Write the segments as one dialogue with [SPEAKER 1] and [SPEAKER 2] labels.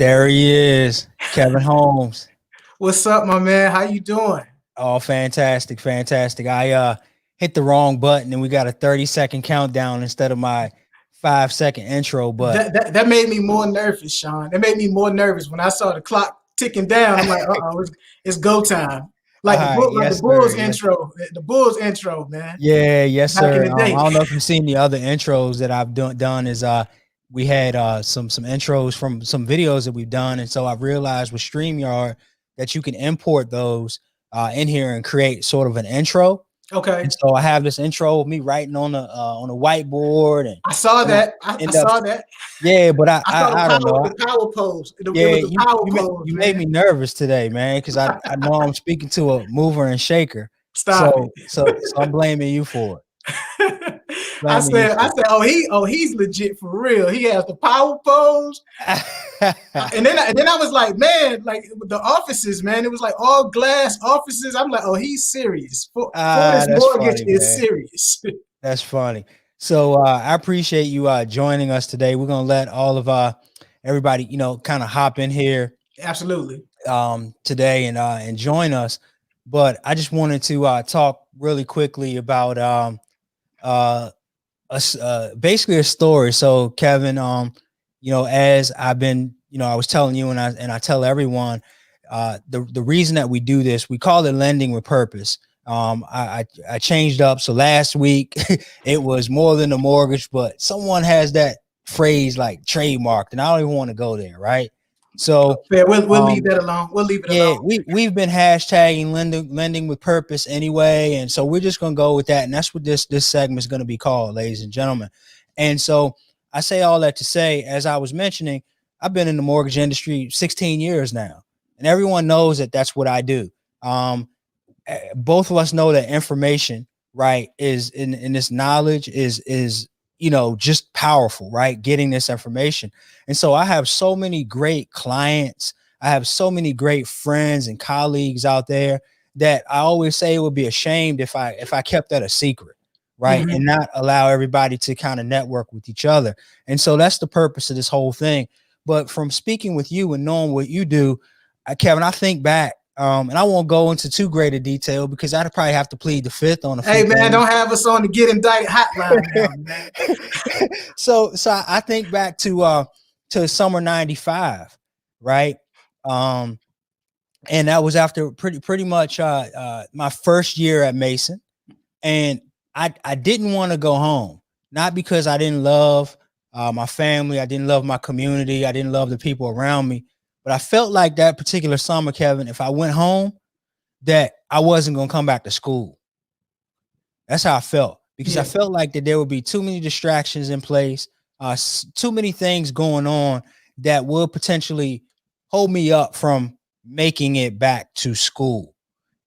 [SPEAKER 1] There he is, Kevin Holmes.
[SPEAKER 2] What's up, my man? How you doing?
[SPEAKER 1] Oh, fantastic, fantastic. I hit the wrong button and we got a 30-second countdown instead of my 5-second intro, but
[SPEAKER 2] That made me more nervous, Shawn. That made me more nervous when I saw the clock ticking down. I'm like, it's go time. Like
[SPEAKER 1] all right,
[SPEAKER 2] like the
[SPEAKER 1] yes, sir.
[SPEAKER 2] Bulls intro, the Bulls intro, man.
[SPEAKER 1] Yeah, yes,
[SPEAKER 2] Back in
[SPEAKER 1] sir.
[SPEAKER 2] the
[SPEAKER 1] I
[SPEAKER 2] day.
[SPEAKER 1] don't know if you've seen the other intros that I've done is we had some intros from some videos that we've done, and so I've realized with StreamYard that you can import those in here and create sort of an intro.
[SPEAKER 2] Okay.
[SPEAKER 1] And so I have this intro of me writing on a whiteboard, and
[SPEAKER 2] I saw that. I
[SPEAKER 1] end up
[SPEAKER 2] saw that.
[SPEAKER 1] yeah, but
[SPEAKER 2] I saw
[SPEAKER 1] I don't know.
[SPEAKER 2] the power pose. It
[SPEAKER 1] Yeah,
[SPEAKER 2] was a power pose,
[SPEAKER 1] you made
[SPEAKER 2] man.
[SPEAKER 1] me nervous today, man, because I know I'm speaking to a mover and shaker.
[SPEAKER 2] Stop it.
[SPEAKER 1] So I'm blaming you for it.
[SPEAKER 2] I
[SPEAKER 1] Blaming you
[SPEAKER 2] said,
[SPEAKER 1] for
[SPEAKER 2] he's legit for real. He has the power pose.
[SPEAKER 1] it.
[SPEAKER 2] And then I was like, man, like the offices, man, it was like all glass offices. I'm like, oh, he's serious. Fortis
[SPEAKER 1] That's
[SPEAKER 2] Mortgage
[SPEAKER 1] funny,
[SPEAKER 2] is
[SPEAKER 1] man.
[SPEAKER 2] serious.
[SPEAKER 1] That's funny. So I appreciate you joining us today. We're gonna let all of everybody, kind of hop in here
[SPEAKER 2] Absolutely.
[SPEAKER 1] today and join us. But I just wanted to talk really quickly about basically a story. So Kevin, as I've been, I was telling you, and I tell everyone, the reason that we do this, we call it lending with purpose. I changed up. So last week it was more than a mortgage, but someone has that phrase like trademarked, and I don't even want to go there. Right. So
[SPEAKER 2] we'll leave that alone. We'll leave it alone.
[SPEAKER 1] We've been hashtagging lending with purpose anyway, and so we're just gonna go with that, and that's what this segment is gonna be called, ladies and gentlemen. And so I say all that to say, as I was mentioning, I've been in the mortgage industry 16 years now, and everyone knows that that's what I do. Both of us know that information, right, is in this knowledge is just powerful, right? Getting this information. And so I have so many great clients. I have so many great friends and colleagues out there that I always say it would be ashamed if I kept that a secret, right?
[SPEAKER 2] Mm-hmm.
[SPEAKER 1] And not allow everybody to kind of network with each other. And so that's the purpose of this whole thing. But from speaking with you and knowing what you do, Kevin, I think back, and I won't go into too great a detail because I'd probably have to plead the fifth on a few
[SPEAKER 2] Hey man,
[SPEAKER 1] things.
[SPEAKER 2] don't have us on the Get Indicted hotline now, man.
[SPEAKER 1] So I think back to summer '95, right? And that was after pretty much my first year at Mason, and I didn't want to go home, not because I didn't love my family, I didn't love my community, I didn't love the people around me. But I felt like that particular summer, Kevin, if I went home, that I wasn't going to come back to school. That's how I felt, because I felt like that there would be too many distractions in place, too many things going on that would potentially hold me up from making it back to school.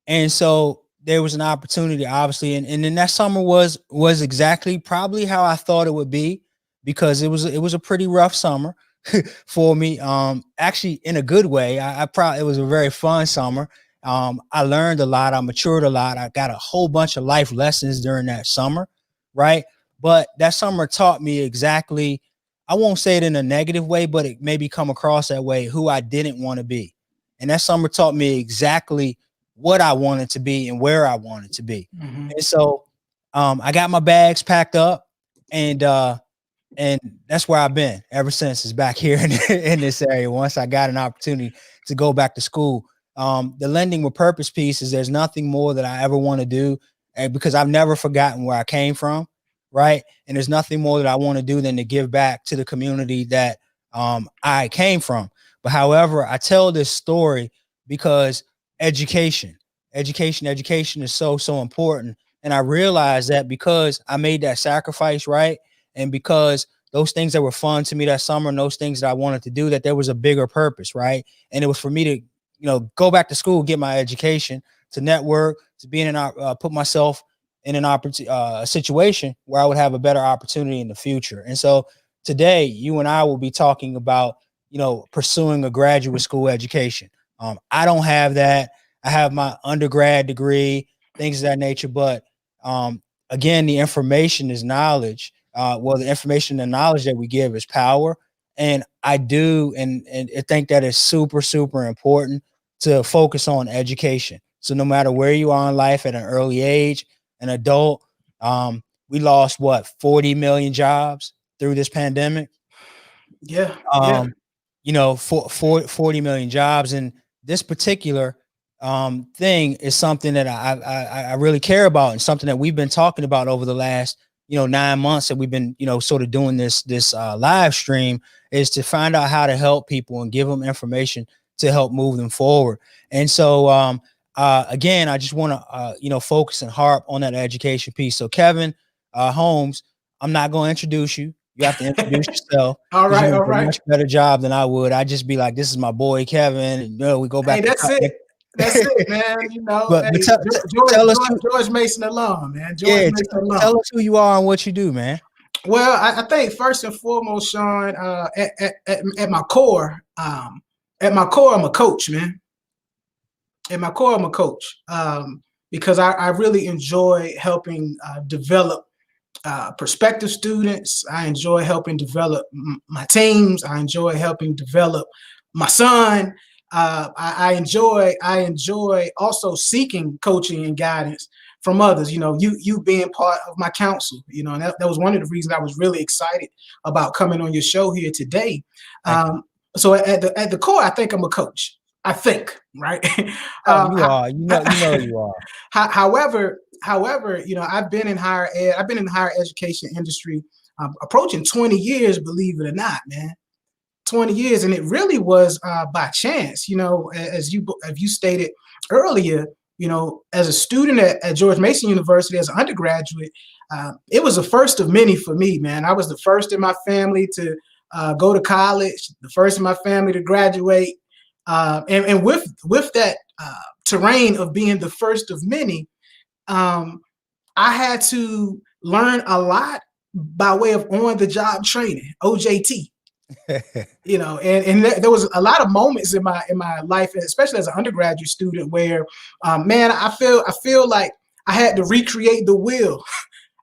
[SPEAKER 1] And so there was an opportunity, obviously, and then that summer was exactly probably how I thought it would be, because it was a pretty rough summer for me, actually in a good way. It was a very fun summer. I learned a lot. I matured a lot. I got a whole bunch of life lessons during that summer, right? But that summer taught me exactly, I won't say it in a negative way, but it maybe come across that way, who I didn't want to be. And that summer taught me exactly what I wanted to be and where I wanted to be.
[SPEAKER 2] Mm-hmm.
[SPEAKER 1] And so I got my bags packed up, and that's where I've been ever since, is back here in this area. Once I got an opportunity to go back to school, the lending with purpose piece is there's nothing more that I ever want to do, because I've never forgotten where I came from, right? And there's nothing more that I want to do than to give back to the community that I came from. But however, I tell this story because education is so important. And I realized that because I made that sacrifice, right? And because those things that were fun to me that summer, and those things that I wanted to do, that there was a bigger purpose, right? And it was for me to, go back to school, get my education, to network, to be put myself in a situation where I would have a better opportunity in the future. And so today, you and I will be talking about, pursuing a graduate school education. I don't have that. I have my undergrad degree, things of that nature. But again, the information is knowledge. The information and knowledge that we give is power. And I do, and I think that is super, super important to focus on education. So no matter where you are in life at an early age, an adult, we lost what 40 million jobs through this pandemic.
[SPEAKER 2] Yeah.
[SPEAKER 1] You know, 40 million jobs. And this particular thing is something that I really care about, and something that we've been talking about over the last, 9 months that we've been, sort of doing this live stream, is to find out how to help people and give them information to help move them forward. And so, again, I just want to, focus and harp on that education piece. So Kevin Holmes, I'm not going to introduce you. You have to introduce yourself.
[SPEAKER 2] All right,
[SPEAKER 1] You're
[SPEAKER 2] all
[SPEAKER 1] gonna do a
[SPEAKER 2] right.
[SPEAKER 1] much better job than I would. I'd just be like, "This is my boy Kevin," and we go back.
[SPEAKER 2] Hey, that's it. That's it, man.
[SPEAKER 1] but
[SPEAKER 2] Hey,
[SPEAKER 1] tell us,
[SPEAKER 2] George Mason alum, man. George
[SPEAKER 1] yeah,
[SPEAKER 2] Mason alum.
[SPEAKER 1] tell us who you are and what you do, man.
[SPEAKER 2] Well, I think first and foremost, Shawn, at my core, I'm a coach, man. At my core, I'm a coach, because I really enjoy helping develop prospective students. I enjoy helping develop my teams. I enjoy helping develop my son. I enjoy also seeking coaching and guidance from others. You being part of my council. And that was one of the reasons I was really excited about coming on your show here today. So at the core, I think I'm a coach. I think, right?
[SPEAKER 1] You are. You are.
[SPEAKER 2] However, I've been in higher ed. I've been in the higher education industry approaching 20 years, believe it or not, man. 20 years, and it really was by chance. As you stated earlier, as a student at George Mason University as an undergraduate, it was the first of many for me, man. I was the first in my family to go to college, the first in my family to graduate, and with that terrain of being the first of many, I had to learn a lot by way of on-the-job training, OJT. And there was a lot of moments in my life, especially as an undergraduate student, where, man, I feel like I had to recreate the wheel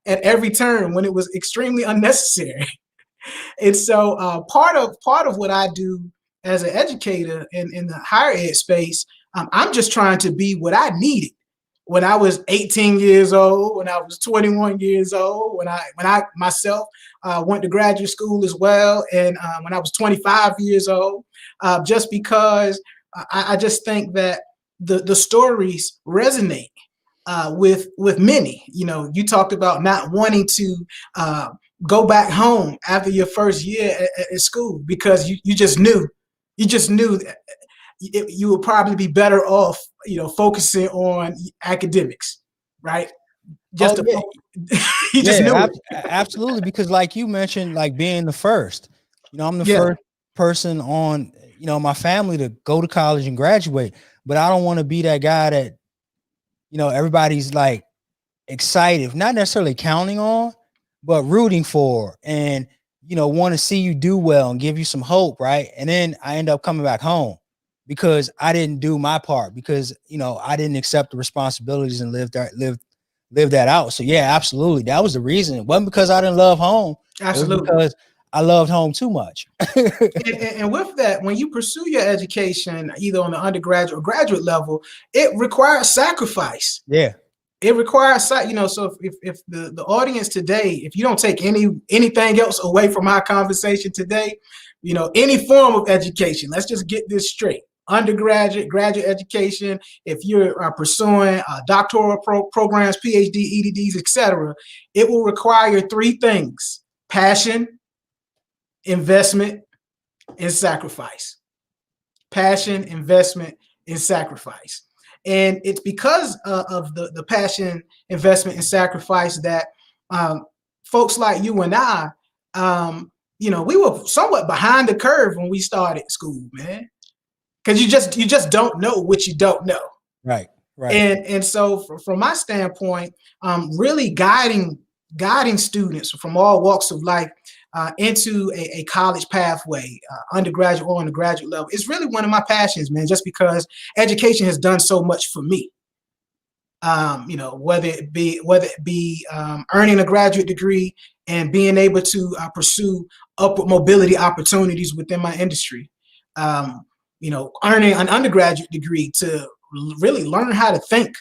[SPEAKER 2] at every turn when it was extremely unnecessary. And so part of what I do as an educator in the higher ed space, I'm just trying to be what I needed when I was 18 years old, when I was 21 years old, when I myself went to graduate school as well, and when I was 25 years old, just because I just think that the stories resonate with many. You talked about not wanting to go back home after your first year at school because you just knew that you would probably be better off, focusing on academics, right? Just
[SPEAKER 1] absolutely. Because like you mentioned, like being the first, I'm the first person on, my family to go to college and graduate, but I don't want to be that guy that, everybody's like excited, not necessarily counting on, but rooting for, and, want to see you do well and give you some hope. Right. And then I end up coming back home because I didn't do my part, because, I didn't accept the responsibilities and live that out. So yeah, absolutely. That was the reason. It wasn't because I didn't love home.
[SPEAKER 2] Absolutely.
[SPEAKER 1] It was because I loved home too much.
[SPEAKER 2] and with that, when you pursue your education, either on the undergraduate or graduate level, it requires sacrifice.
[SPEAKER 1] Yeah.
[SPEAKER 2] It requires, so if the audience today, if you don't take anything else away from our conversation today, any form of education, let's just get this straight. Undergraduate, graduate education, if you're pursuing doctoral programs, PhD, EDDs, etc., it will require three things: passion, investment, and sacrifice. Passion, investment, and sacrifice. And it's because of the passion, investment, and sacrifice that folks like you and I, we were somewhat behind the curve when we started school, man. Because you just don't know what you don't know.
[SPEAKER 1] Right.
[SPEAKER 2] And so from my standpoint, really guiding students from all walks of life into a college pathway, undergraduate or on the graduate level, is really one of my passions, man, just because education has done so much for me. Whether it be earning a graduate degree and being able to pursue upward mobility opportunities within my industry. Earning an undergraduate degree to really learn how to think,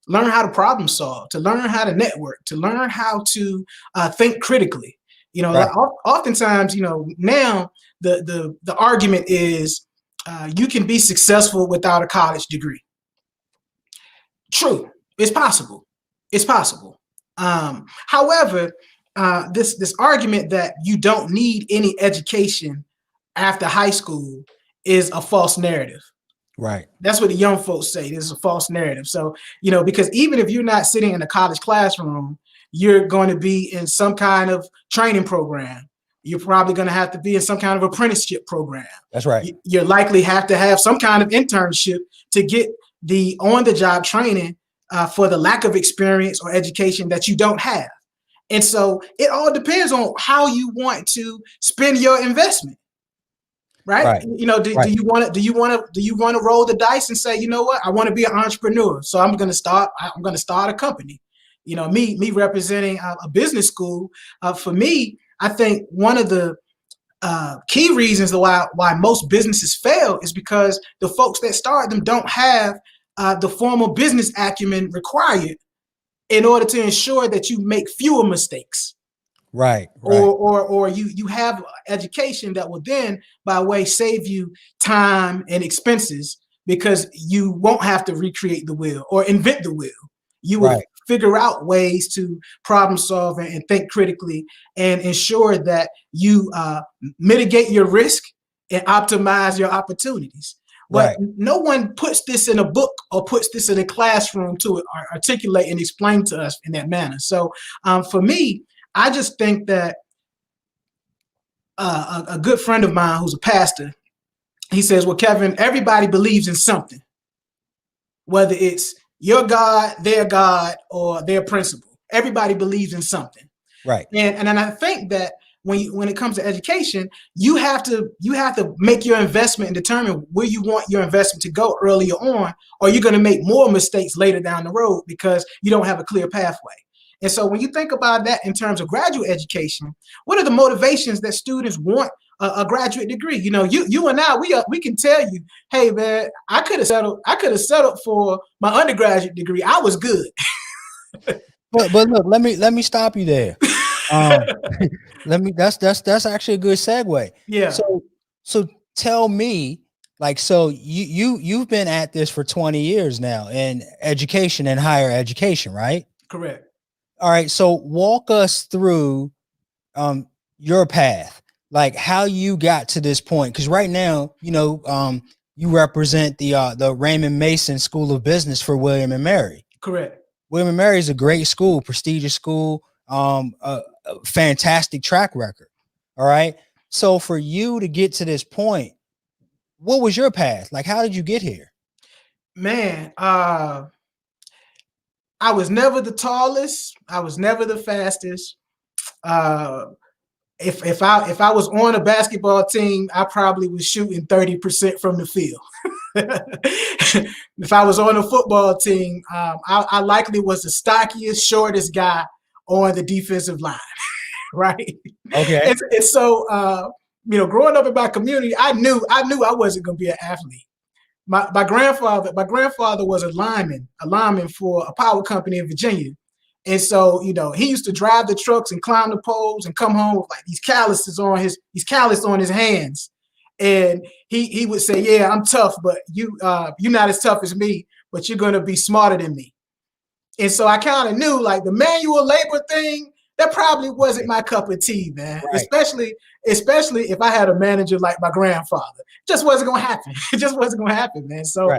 [SPEAKER 2] learn how to problem solve, to learn how to network, to learn how to think critically.
[SPEAKER 1] Right.
[SPEAKER 2] Oftentimes, now the argument is you can be successful without a college degree. True, it's possible. It's possible. However, this argument that you don't need any education after high school is a false narrative.
[SPEAKER 1] Right.
[SPEAKER 2] That's what the young folks say. This is a false narrative. So, because even if you're not sitting in a college classroom, you're going to be in some kind of training program. You're probably going to have to be in some kind of apprenticeship program.
[SPEAKER 1] That's right.
[SPEAKER 2] You're likely have to have some kind of internship to get the on-the-job training for the lack of experience or education that you don't have. And so it all depends on how you want to spend your investment. Right. Do you want to roll the dice and say, you know what, I want to be an entrepreneur, so I'm going to start a company. Me representing a business school. For me, I think one of the key reasons why most businesses fail is because the folks that start them don't have the formal business acumen required in order to ensure that you make fewer mistakes.
[SPEAKER 1] Right.
[SPEAKER 2] Or you have education that will then, by way, save you time and expenses, because you won't have to recreate the wheel or invent the wheel. You will figure out ways to problem solve and think critically and ensure that you mitigate your risk and optimize your opportunities. But no one puts this in a book or puts this in a classroom to articulate and explain to us in that manner. So for me, I just think that a good friend of mine who's a pastor, he says, well, Kevin, everybody believes in something, whether it's your God, or their principle. Everybody believes in something.
[SPEAKER 1] Right.
[SPEAKER 2] And I think that when it comes to education, you have to make your investment and determine where you want your investment to go earlier on, or you're going to make more mistakes later down the road because you don't have a clear pathway. And so when you think about that in terms of graduate education, what are the motivations that students want a graduate degree? You and I, we can tell you, hey man, I could have settled for my undergraduate degree. I was good.
[SPEAKER 1] but look, let me stop you there. That's actually a good segue.
[SPEAKER 2] Yeah.
[SPEAKER 1] So tell me, so you've been at this for 20 years now in education and higher education, right?
[SPEAKER 2] Correct.
[SPEAKER 1] All right. So walk us through your path, like how you got to this point. Because right now, you represent the Raymond Mason School of Business for William and Mary.
[SPEAKER 2] Correct.
[SPEAKER 1] William and Mary is a great school, prestigious school, a fantastic track record. All right. So for you to get to this point, what was your path? Like, how did you get here?
[SPEAKER 2] Man, I was never the tallest. I was never the fastest. If I was on a basketball team, I probably was shooting 30% from the field. If I was on a football team, I likely was the stockiest, shortest guy on the defensive line. Right.
[SPEAKER 1] Okay.
[SPEAKER 2] And so, growing up in my community, I knew I wasn't going to be an athlete. My grandfather was a lineman for a power company in Virginia. And so, he used to drive the trucks and climb the poles and come home with like these calluses on his hands. And he would say, yeah, I'm tough, but you're not as tough as me, but you're going to be smarter than me. And so I kind of knew, like, the manual labor thing, that probably wasn't my cup of tea, man. Right. Especially if I had a manager like my grandfather. It just wasn't going to happen. It just wasn't going to happen, man. So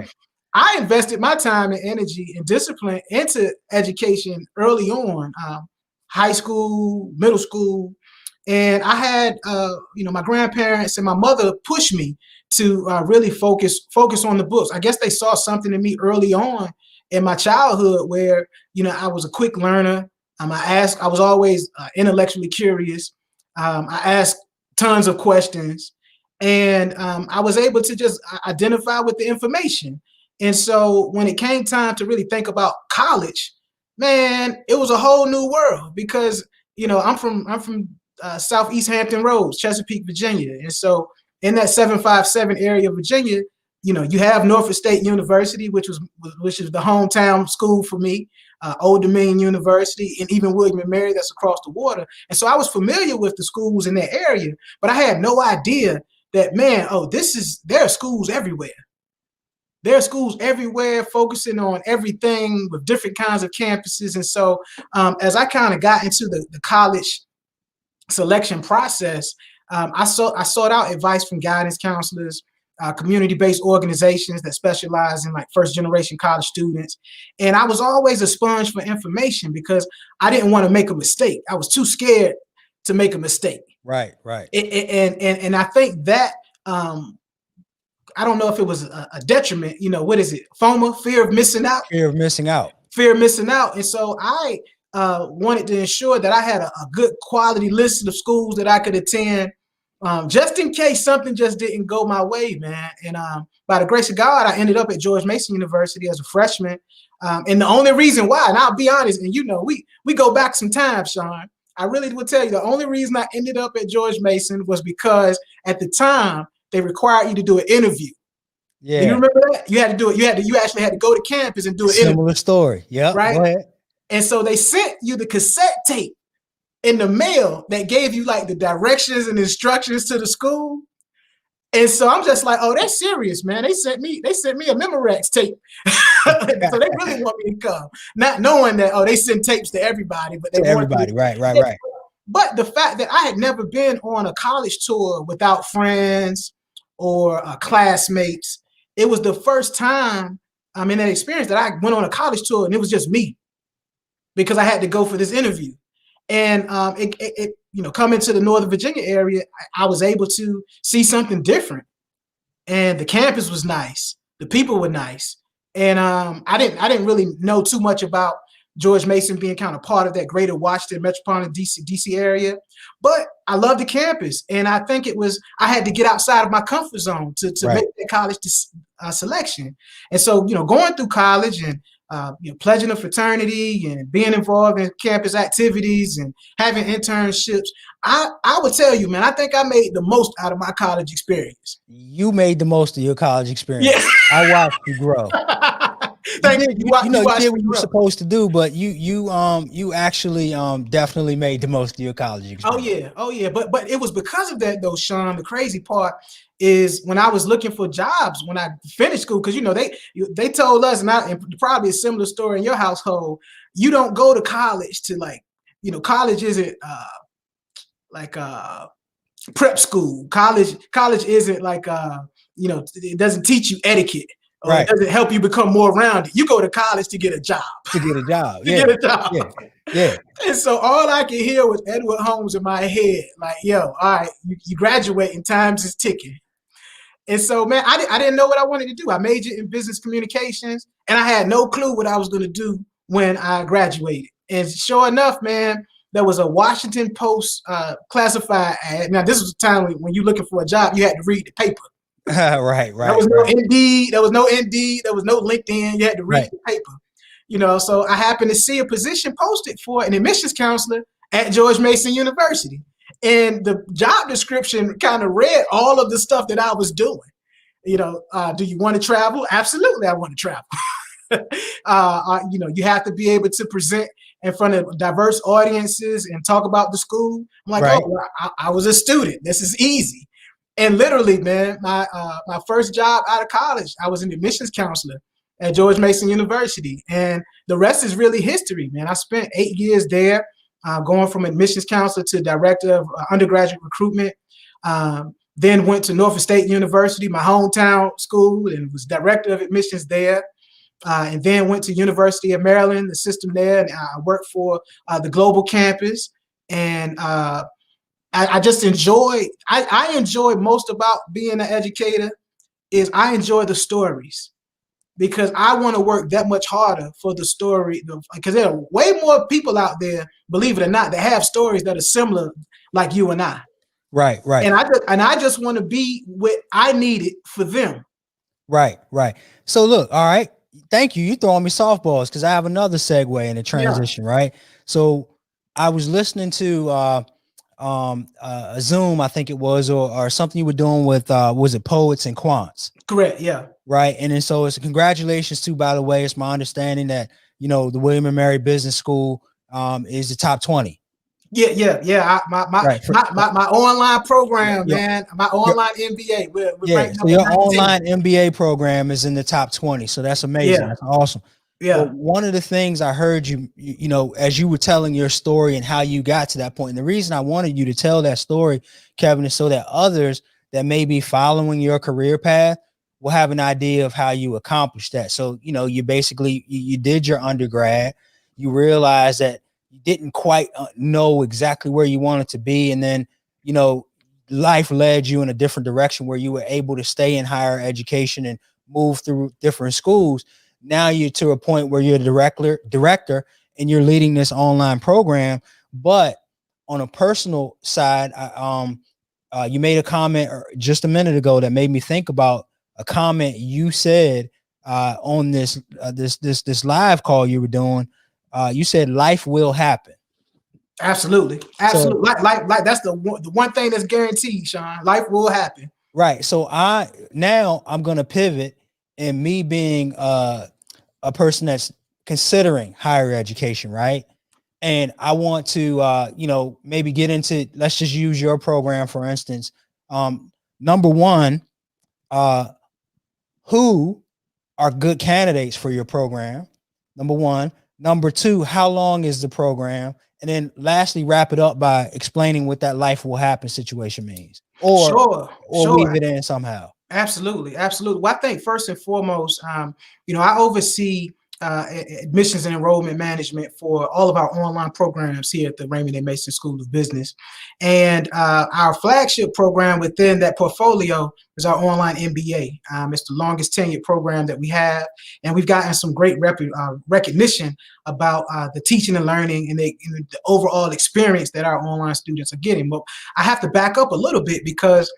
[SPEAKER 2] I invested my time and energy and discipline into education early on, high school, middle school. And I had, my grandparents and my mother pushed me to really focus on the books. I guess they saw something in me early on in my childhood where, I was a quick learner. I was always intellectually curious. I asked tons of questions, and I was able to just identify with the information. And so when it came time to really think about college, man, it was a whole new world, because I'm from Southeast Hampton Roads, Chesapeake, Virginia, and so in that 757 area of Virginia, you have Norfolk State University, which is the hometown school for me, Old Dominion University, and even William and Mary that's across the water. And so I was familiar with the schools in that area, but I had no idea that, man, there are schools everywhere. There are schools everywhere focusing on everything with different kinds of campuses. And so as I kind of got into the college selection process, I sought out advice from guidance counselors, community-based organizations that specialize in like first-generation college students. And I was always a sponge for information because I didn't want to make a mistake. I was too scared to make a mistake.
[SPEAKER 1] Right.
[SPEAKER 2] And I think that I don't know if it was a detriment. What is it? FOMO, fear of missing out.
[SPEAKER 1] Fear of missing out.
[SPEAKER 2] And so I wanted to ensure that I had a good quality list of schools that I could attend, just in case something just didn't go my way, man. And by the grace of God, I ended up at George Mason University as a freshman. And the only reason why, and I'll be honest, and we go back some time, Shawn, I really will tell you the only reason I ended up at George Mason was because at the time they required you to do an interview.
[SPEAKER 1] Yeah.
[SPEAKER 2] Do you remember that? You had to do it. You actually had to go to campus and do an interview.
[SPEAKER 1] Similar story. Yeah.
[SPEAKER 2] Right.
[SPEAKER 1] Go ahead.
[SPEAKER 2] And so they sent you the cassette tape in the mail that gave you like the directions and instructions to the school. And so I'm just like, oh, they're serious, man. They sent me a Memorex tape. So they really want me to come. Not knowing that, they send tapes to everybody, but they want
[SPEAKER 1] everybody. Right.
[SPEAKER 2] But the fact that I had never been on a college tour without friends or classmates, it was the first time in that experience that I went on a college tour and it was just me because I had to go for this interview. And coming to the Northern Virginia area, I was able to see something different. And the campus was nice. The people were nice. And I didn't really know too much about George Mason being kind of part of that greater Washington metropolitan DC area. But I love the campus. And I think I had to get outside of my comfort zone to make that college selection. And so, going through college and pledging a fraternity and being involved in campus activities and having internships, I would tell you, man, I think I made the most out of my college experience.
[SPEAKER 1] You made the most of your college experience.
[SPEAKER 2] Yeah.
[SPEAKER 1] I watched you grow.
[SPEAKER 2] Thank you.
[SPEAKER 1] You did what you were supposed to do, but you actually definitely made the most of your college experience.
[SPEAKER 2] Oh yeah. But it was because of that though, Shawn. The crazy part is when I was looking for jobs when I finished school, because they told us, and probably a similar story in your household, you don't go to college to college isn't like prep school. College isn't like it doesn't teach you etiquette. Or it doesn't help you become more rounded. You go to college to get a job. Yeah. And so all I could hear was Edward Holmes in my head, like, yo, all right, you graduate and times is ticking. And so, man, I didn't know what I wanted to do. I majored in business communications, and I had no clue what I was going to do when I graduated. And sure enough, man, there was a Washington Post classified ad. Now, this was a time when you're looking for a job, you had to read the paper.
[SPEAKER 1] Right.
[SPEAKER 2] There was no Indeed. There was no LinkedIn. You had to read the paper. So I happened to see a position posted for an admissions counselor at George Mason University. And the job description kind of read all of the stuff that I was doing. Do you want to travel? Absolutely, I want to travel. You have to be able to present in front of diverse audiences and talk about the school. I'm like, I was a student. This is easy. And literally, man, my first job out of college, I was an admissions counselor at George Mason University. And the rest is really history, man. I spent 8 years there, going from admissions counselor to director of undergraduate recruitment. Then went to Norfolk State University, my hometown school, and was director of admissions there. And then went to University of Maryland, the system there, and I worked for the global campus. And I just enjoy. I enjoy most about being an educator is I enjoy the stories, because I want to work that much harder for the story. Because there are way more people out there, believe it or not, that have stories that are similar, like you and I.
[SPEAKER 1] Right.
[SPEAKER 2] And I just want to be what I needed for them.
[SPEAKER 1] Right. So look, all right. Thank you. You throwing me softballs because I have another segue in the transition, right? So I was listening to a Zoom, I think it was, or something you were doing with was it Poets and Quants?
[SPEAKER 2] Correct. Yeah.
[SPEAKER 1] Right. And then so it's congratulations too, by the way. It's my understanding that, you know, the William and Mary Business School is the top 20.
[SPEAKER 2] Yeah.
[SPEAKER 1] Right.
[SPEAKER 2] My online program,
[SPEAKER 1] Your,
[SPEAKER 2] man. My
[SPEAKER 1] your,
[SPEAKER 2] online MBA. We're
[SPEAKER 1] yeah.
[SPEAKER 2] ranked
[SPEAKER 1] So
[SPEAKER 2] number
[SPEAKER 1] your
[SPEAKER 2] 19.
[SPEAKER 1] online MBA program is in the top 20. So that's amazing.
[SPEAKER 2] Yeah.
[SPEAKER 1] That's awesome. But
[SPEAKER 2] Yeah.
[SPEAKER 1] one of the things I heard you know, as you were telling your story and how you got to that point, and the reason I wanted you to tell that story, Kevin, is so that others that may be following your career path will have an idea of how you accomplished that. So, you know, you basically, you did your undergrad, you realized that you didn't quite know exactly where you wanted to be. And then, you know, life led you in a different direction where you were able to stay in higher education and move through different schools. Now you're to a point where you're a director and you're leading this online program. But on a personal side, you made a comment just a minute ago that made me think about a comment you said on this live call you were doing. You said life will happen.
[SPEAKER 2] Absolutely.
[SPEAKER 1] So
[SPEAKER 2] Like that's the one thing that's guaranteed, Shawn. Life will happen.
[SPEAKER 1] right. So I'm gonna pivot, and me being a person that's considering higher education, right? And I want to, you know, maybe get into, let's just use your program, for instance. Number one, who are good candidates for your program? Number one. Number two, how long is the program? And then lastly, wrap it up by explaining what that life will happen situation means,
[SPEAKER 2] Sure.
[SPEAKER 1] weave it in somehow.
[SPEAKER 2] Absolutely. Well, I think first and foremost, I oversee admissions and enrollment management for all of our online programs here at the Raymond A. Mason School of Business. And our flagship program within that portfolio is our online MBA. It's the longest tenured program that we have. And we've gotten some great recognition about the teaching and learning and the overall experience that our online students are getting. But I have to back up a little bit because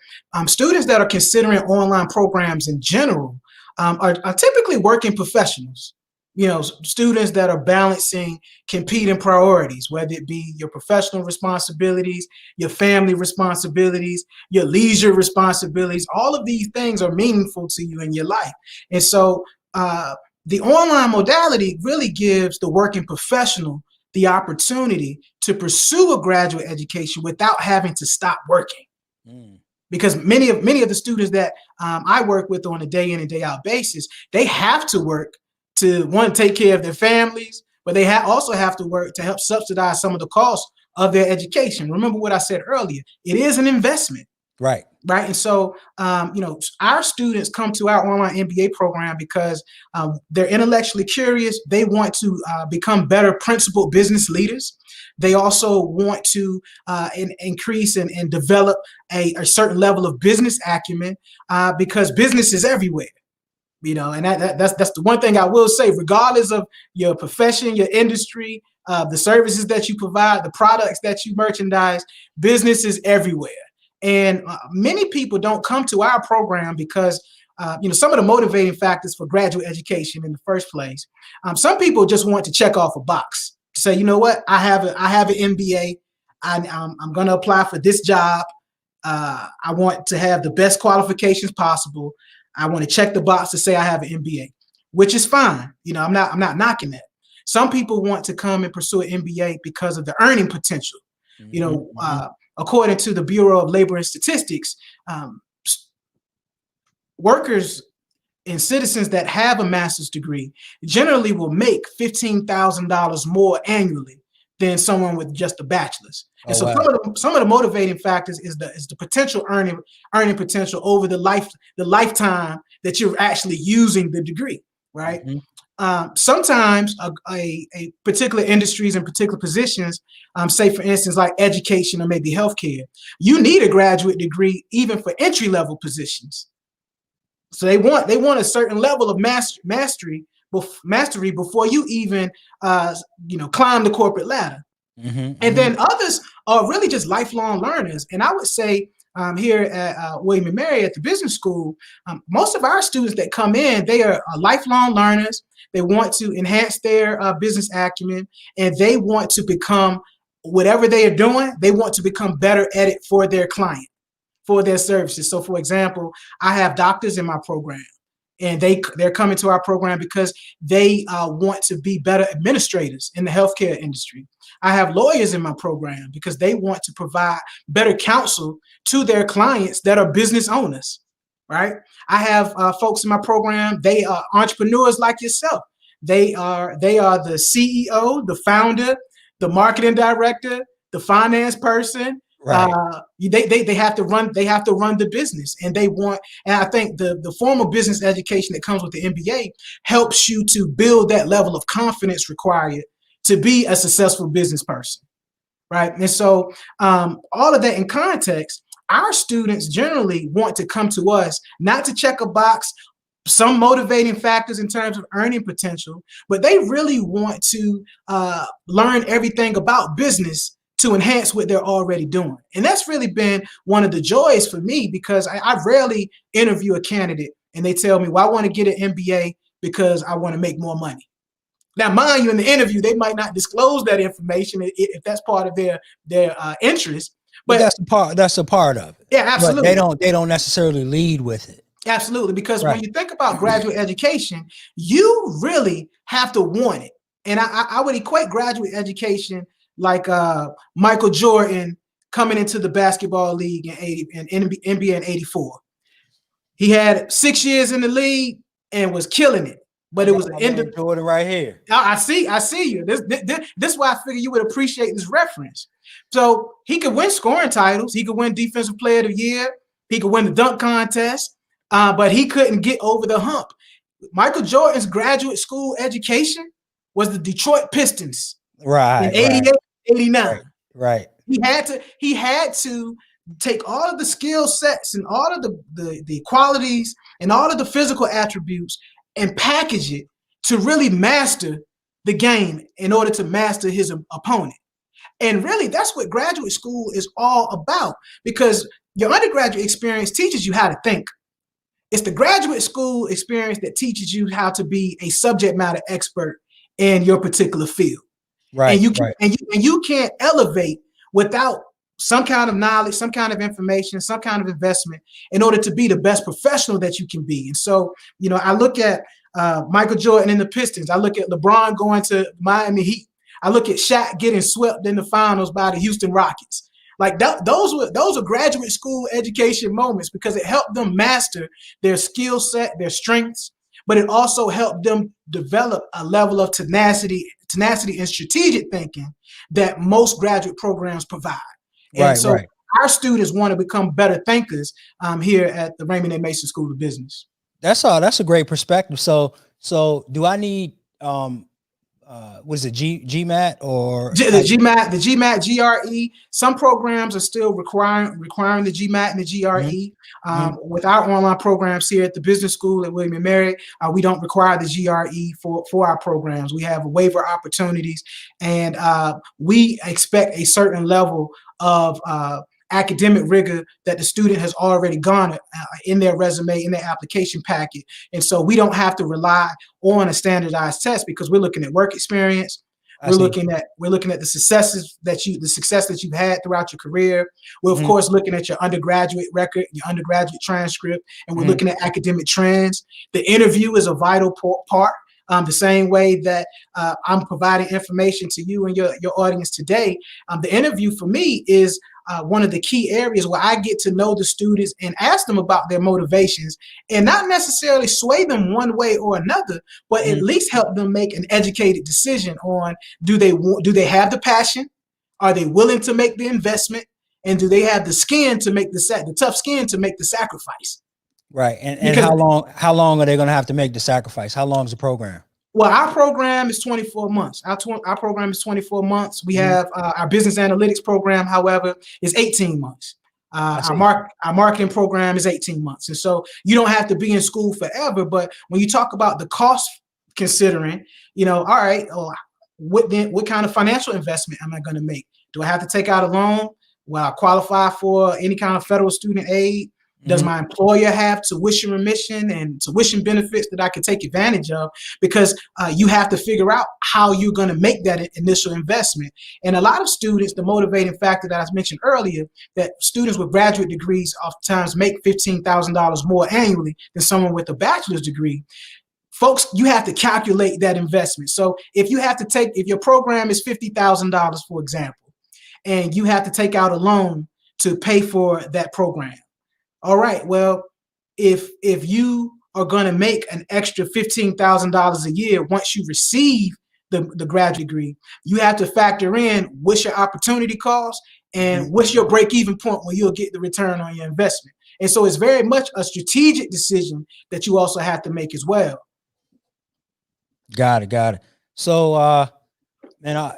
[SPEAKER 2] students that are considering online programs in general are typically working professionals. You know, students that are balancing competing priorities, whether it be your professional responsibilities, your family responsibilities, your leisure responsibilities. All of these things are meaningful to you in your life. And so the online modality really gives the working professional the opportunity to pursue a graduate education without having to stop working. Because many of the students that I work with on a day in and day out basis, they have to work to one, take care of their families, but they also have to work to help subsidize some of the costs of their education. Remember what I said earlier, it is an investment.
[SPEAKER 1] Right.
[SPEAKER 2] And so, our students come to our online MBA program because they're intellectually curious. They want to become better principled business leaders. They also want to increase and develop a certain level of business acumen because business is everywhere. You know, and that's the one thing I will say, regardless of your profession, your industry, the services that you provide, the products that you merchandise, business is everywhere. And many people don't come to our program because, some of the motivating factors for graduate education in the first place. Some people just want to check off a box to say, you know what, I have an MBA. I'm going to apply for this job. I want to have the best qualifications possible. I want to check the box to say I have an MBA, which is fine. You know, I'm not knocking that. Some people want to come and pursue an MBA because of the earning potential. You know, according to the Bureau of Labor and Statistics, workers and citizens that have a master's degree generally will make $15,000 more annually than someone with just a bachelor's. And so wow. some of the motivating factors is the potential earning potential over the lifetime that you're actually using the degree, right? Sometimes a particular industries and particular positions, say for instance like education or maybe healthcare, you need a graduate degree even for entry level positions. So they want a certain level of mastery before you even climb the corporate ladder. And then others are really just lifelong learners. And I would say here at William & Mary at the business school, most of our students that come in, they are lifelong learners. They want to enhance their business acumen, and they want to become whatever they are doing, they want to become better at it for their client, for their services. So for example, I have doctors in my program, and they're coming to our program because they want to be better administrators in the healthcare industry. I have lawyers in my program because they want to provide better counsel to their clients that are business owners, right? I have folks in my program, they are entrepreneurs like yourself. They are the CEO, the founder, the marketing director, the finance person.
[SPEAKER 1] Right.
[SPEAKER 2] They have to run the business, and they want, and I think the formal business education that comes with the MBA helps you to build that level of confidence required to be a successful business person, right? And so all of that in context, our students generally want to come to us not to check a box, some motivating factors in terms of earning potential, but they really want to learn everything about business to enhance what they're already doing. And that's really been one of the joys for me, because I rarely interview a candidate and they tell me, well, I want to get an MBA because I want to make more money. Now, mind you, in the interview, they might not disclose that information if that's part of their interest.
[SPEAKER 1] But that's a part of it.
[SPEAKER 2] Yeah, absolutely.
[SPEAKER 1] But they don't necessarily lead with it.
[SPEAKER 2] Absolutely, because when you think about graduate education, you really have to want it. And I would equate graduate education like Michael Jordan coming into the basketball league in NBA in '84. He had 6 years in the league and was killing it. But it was an
[SPEAKER 1] Jordan right here.
[SPEAKER 2] I see you. This is why I figure you would appreciate this reference. So he could win scoring titles. He could win Defensive Player of the Year. He could win the dunk contest. But he couldn't get over the hump. Michael Jordan's graduate school education was the Detroit Pistons.
[SPEAKER 1] Right.
[SPEAKER 2] In 88, 89.
[SPEAKER 1] Right.
[SPEAKER 2] He had to take all of the skill sets and all of the qualities and all of the physical attributes and package it to really master the game in order to master his opponent. And really, that's what graduate school is all about, because your undergraduate experience teaches you how to think. It's the graduate school experience that teaches you how to be a subject matter expert in your particular field.
[SPEAKER 1] Right.
[SPEAKER 2] And you can't elevate without some kind of knowledge, some kind of information, some kind of investment in order to be the best professional that you can be. And so, I look at Michael Jordan and the Pistons. I look at LeBron going to Miami Heat. I look at Shaq getting swept in the finals by the Houston Rockets. Like those are graduate school education moments, because it helped them master their skill set, their strengths, but it also helped them develop a level of tenacity and strategic thinking that most graduate programs provide. And our students want to become better thinkers here at the Raymond A. Mason School of Business.
[SPEAKER 1] That's a great perspective. So do I need what is it, GMAT or
[SPEAKER 2] the GMAT, GRE? Some programs are still requiring the GMAT and the GRE. With our online programs here at the Business School at William & Mary, we don't require the GRE for our programs. We have waiver opportunities, and we expect a certain level of academic rigor that the student has already garnered in their resume, in their application packet. And so we don't have to rely on a standardized test, because we're looking at work experience. We're looking at the success that you've had throughout your career. We're of course looking at your undergraduate record, your undergraduate transcript, and we're looking at academic trends. The interview is a vital part. The same way that I'm providing information to you and your audience today, the interview for me is one of the key areas where I get to know the students and ask them about their motivations, and not necessarily sway them one way or another, but at least help them make an educated decision on, do they have the passion? Are they willing to make the investment? And do they have the skin to make the tough skin to make the sacrifice?
[SPEAKER 1] Right. And how long are they going to have to make the sacrifice? How long is the program?
[SPEAKER 2] Well, our program is 24 months. Our program is 24 months. We have our business analytics program, however, is 18 months. Our marketing program is 18 months. And so you don't have to be in school forever. But when you talk about the cost considering, all right, what kind of financial investment am I going to make? Do I have to take out a loan? Will I qualify for any kind of federal student aid? Does
[SPEAKER 1] Mhm.
[SPEAKER 2] my employer have tuition remission and tuition benefits that I can take advantage of? Because you have to figure out how you're going to make that initial investment. And a lot of students, the motivating factor that I mentioned earlier, that students with graduate degrees oftentimes make $15,000 more annually than someone with a bachelor's degree. Folks, you have to calculate that investment. So if your program is $50,000, for example, and you have to take out a loan to pay for that program. All right, well, if you are going to make an extra $15,000 a year once you receive the graduate degree, you have to factor in what's your opportunity cost and what's your break-even point when you'll get the return on your investment. And so it's very much a strategic decision that you also have to make as well.
[SPEAKER 1] Got it. Got it. So, man,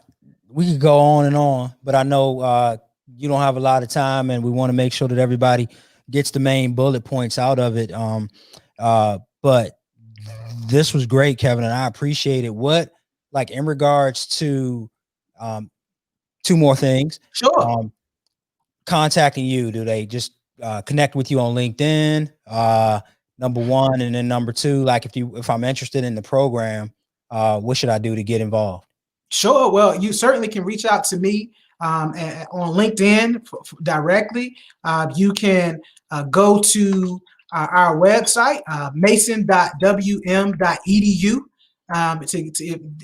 [SPEAKER 1] we could go on, but I know you don't have a lot of time, and we want to make sure that everybody gets the main bullet points out of it. But this was great, Kevin, and I appreciate it. What, like, in regards to two more things,
[SPEAKER 2] Sure.
[SPEAKER 1] contacting you, do they just connect with you on LinkedIn? Number one, and then number two, like, if I'm interested in the program, what should I do to get involved?
[SPEAKER 2] Sure. Well, you certainly can reach out to me on LinkedIn directly. You can go to our website, mason.wm.edu.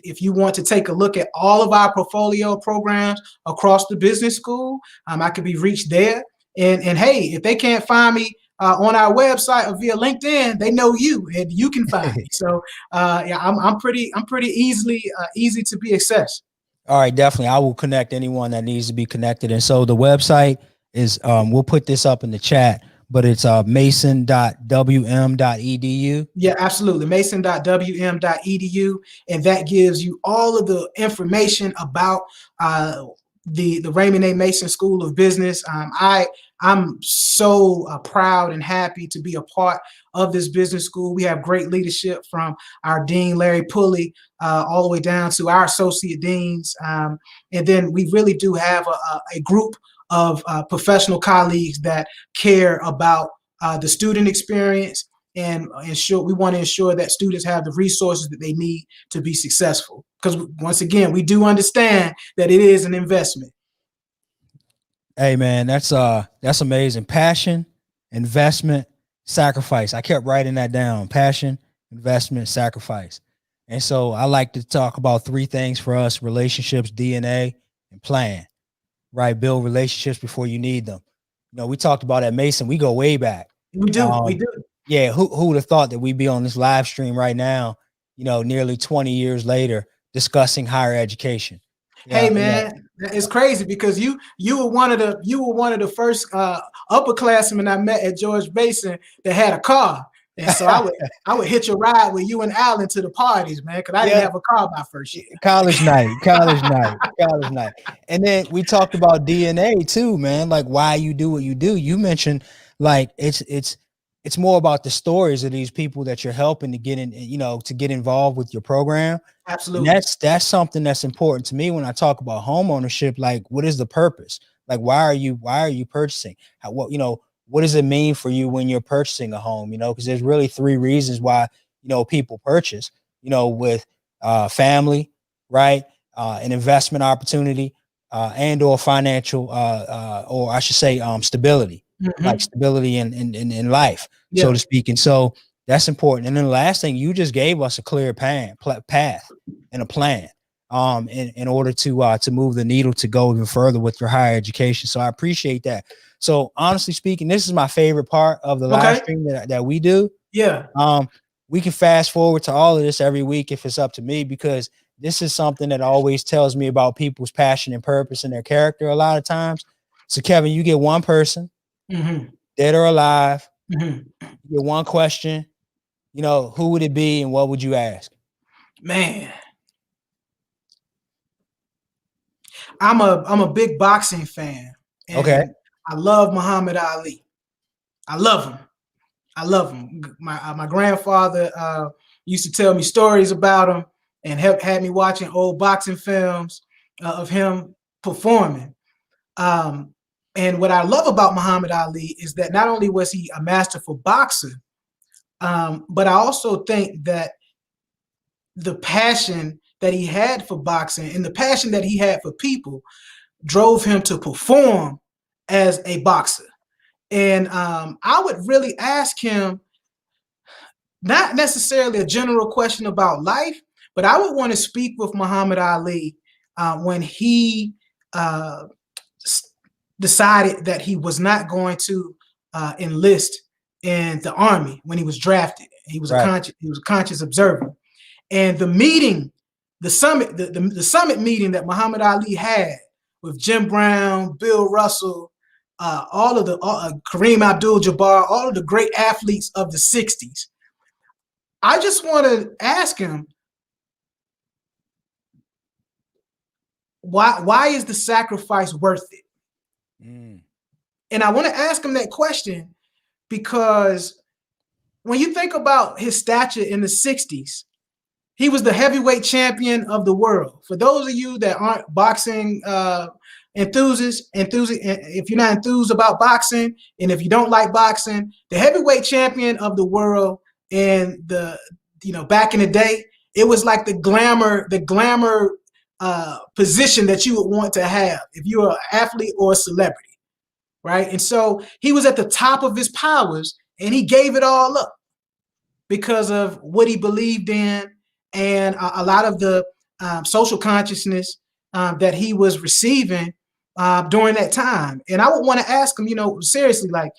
[SPEAKER 2] If you want to take a look at all of our portfolio programs across the business school, I could be reached there. And hey, if they can't find me on our website or via LinkedIn, they know you, and you can find me. So yeah, I'm pretty easy to be accessed.
[SPEAKER 1] All right, definitely. I will connect anyone that needs to be connected. And so the website is, we'll put this up in the chat, but it's mason.wm.edu.
[SPEAKER 2] Yeah, absolutely. Mason.wm.edu. And that gives you all of the information about the Raymond A. Mason School of Business. I'm so proud and happy to be a part of this business school. We have great leadership from our dean, Larry Pulley, all the way down to our associate deans. And then we really do have a group of professional colleagues that care about the student experience, and we want to ensure that students have the resources that they need to be successful. Because once again, we do understand that it is an investment.
[SPEAKER 1] Hey man, that's amazing. Passion, investment, sacrifice. I kept writing that down. Passion, investment, sacrifice. And so I like to talk about three things for us: relationships, DNA, and plan. Right? Build relationships before you need them. You know, we talked about at Mason. We go way back.
[SPEAKER 2] We do.
[SPEAKER 1] Yeah, who would have thought that we'd be on this live stream right now, nearly 20 years later, discussing higher education.
[SPEAKER 2] Hey
[SPEAKER 1] Yeah,
[SPEAKER 2] man, it's crazy because you were one of the first upperclassmen I met at George Mason that had a car. And so I would hitch a ride with you and Alan to the parties, man, because I didn't have a car my first year.
[SPEAKER 1] College night. And then we talked about DNA too, man. Like why you do what you do. You mentioned like it's more about the stories of these people that you're helping to get in, to get involved with your program.
[SPEAKER 2] Absolutely.
[SPEAKER 1] And that's something that's important to me when I talk about home ownership. Like, what is the purpose? Like, why are you purchasing? What does it mean for you when you're purchasing a home? Because there's really three reasons why, people purchase, with family, right? An investment opportunity, and or financial, or I should say, stability, like stability in life, so to speak. And so that's important. And then the last thing, you just gave us a clear path and a plan, in order to move the needle to go even further with your higher education. So I appreciate that. So honestly speaking, this is my favorite part of the live stream that we do.
[SPEAKER 2] Yeah.
[SPEAKER 1] We can fast forward to all of this every week if it's up to me, because this is something that always tells me about people's passion and purpose and their character a lot of times. So Kevin, you get one person, dead or alive, you get one question, who would it be and what would you ask?
[SPEAKER 2] Man, I'm a big boxing fan. And I love Muhammad Ali. I love him. My grandfather used to tell me stories about him and had me watching old boxing films of him performing. And what I love about Muhammad Ali is that not only was he a masterful boxer, but I also think that the passion that he had for boxing and the passion that he had for people drove him to perform as a boxer. And I would really ask him, not necessarily a general question about life, but I would want to speak with Muhammad Ali when he decided that he was not going to enlist in the army when he was drafted. He was
[SPEAKER 1] Right.
[SPEAKER 2] he was a conscious observer. And the meeting, the summit meeting that Muhammad Ali had with Jim Brown, Bill Russell, all of the Kareem Abdul-Jabbar, all of the great athletes of the 60s. I just want to ask him, why is the sacrifice worth it? And I want to ask him that question because when you think about his stature in the 60s, he was the heavyweight champion of the world. For those of you that aren't boxing enthusiasts, if you're not enthused about boxing, and if you don't like boxing, the heavyweight champion of the world in the, back in the day, it was like the glamour position that you would want to have if you were an athlete or a celebrity, right? And so he was at the top of his powers, and he gave it all up because of what he believed in and a lot of the social consciousness that he was receiving during that time. And I would want to ask him, seriously, like,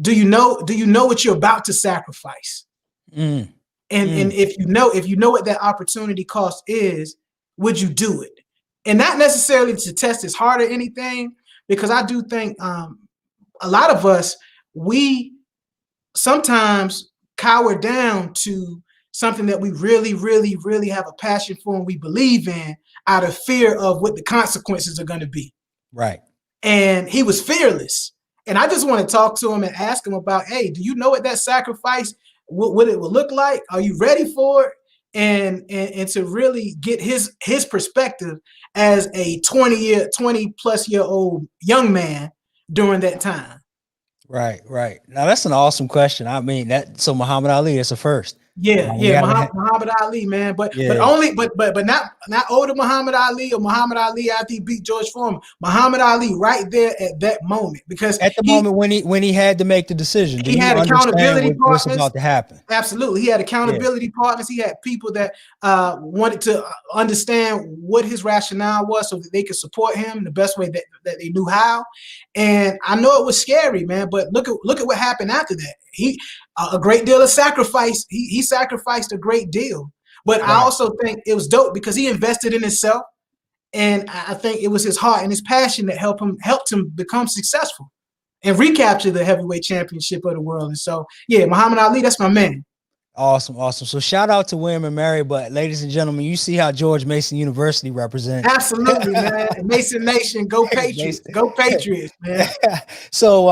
[SPEAKER 2] do you know what you're about to sacrifice? And if you know what that opportunity cost is, would you do it? And not necessarily to test his heart or anything, because I do think a lot of us, we sometimes cower down to something that we really, really, really have a passion for and we believe in out of fear of what the consequences are going to be.
[SPEAKER 1] Right.
[SPEAKER 2] And he was fearless. And I just want to talk to him and ask him about, hey, do you know what that sacrifice, what it will look like? Are you ready for it? And to really get his perspective as a 20 plus year old young man during that time.
[SPEAKER 1] Right. Now that's an awesome question. I mean, so Muhammad Ali is a first.
[SPEAKER 2] Yeah, Muhammad Ali, man, but not older Muhammad Ali or Muhammad Ali after he beat George Foreman. Muhammad Ali right there at that moment, because
[SPEAKER 1] at the moment when he had to make the decision,
[SPEAKER 2] he had accountability partners.
[SPEAKER 1] What's about to happen?
[SPEAKER 2] Absolutely, he had accountability partners. He had people that wanted to understand what his rationale was, so that they could support him the best way that they knew how. And I know it was scary, man, but look at what happened after that. A great deal of sacrifice. He sacrificed a great deal. But right. I also think it was dope because he invested in himself. And I think it was his heart and his passion that helped him become successful and recapture the heavyweight championship of the world. And so, yeah, Muhammad Ali, that's my man.
[SPEAKER 1] Awesome. So shout out to William and Mary. But ladies and gentlemen, you see how George Mason University represents.
[SPEAKER 2] Absolutely, man. Mason Nation, go Patriots. Go Patriots, man.
[SPEAKER 1] So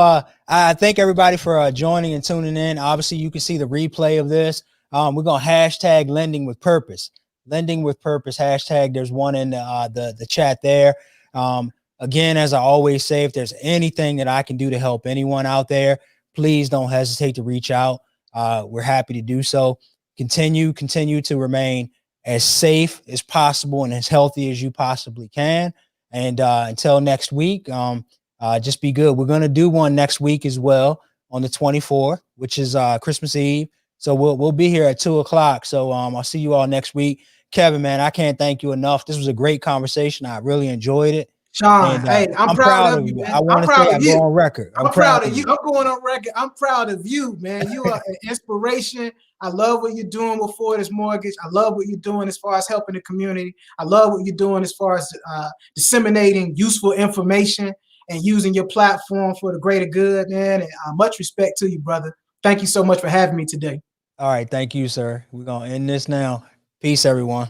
[SPEAKER 1] I thank everybody for joining and tuning in. Obviously, you can see the replay of this. We're going to hashtag lending with purpose. Lending with purpose hashtag. There's one in the chat there. Again, as I always say, if there's anything that I can do to help anyone out there, please don't hesitate to reach out. We're happy to do so. Continue to remain as safe as possible and as healthy as you possibly can. And until next week, just be good. We're going to do one next week as well on the 24th, which is Christmas Eve. So we'll be here at 2:00. So I'll see you all next week. Kevin, man, I can't thank you enough. This was a great conversation. I really enjoyed it.
[SPEAKER 2] Shawn, hey, I'm proud of you, man.
[SPEAKER 1] I want to say I go on record.
[SPEAKER 2] I'm proud of you. I'm going on record. I'm proud of you, man. You are an inspiration. I love what you're doing with Fortis Mortgage. I love what you're doing as far as helping the community. I love what you're doing as far as disseminating useful information and using your platform for the greater good, man. And much respect to you, brother. Thank you so much for having me today.
[SPEAKER 1] All right. Thank you, sir. We're going to end this now. Peace, everyone.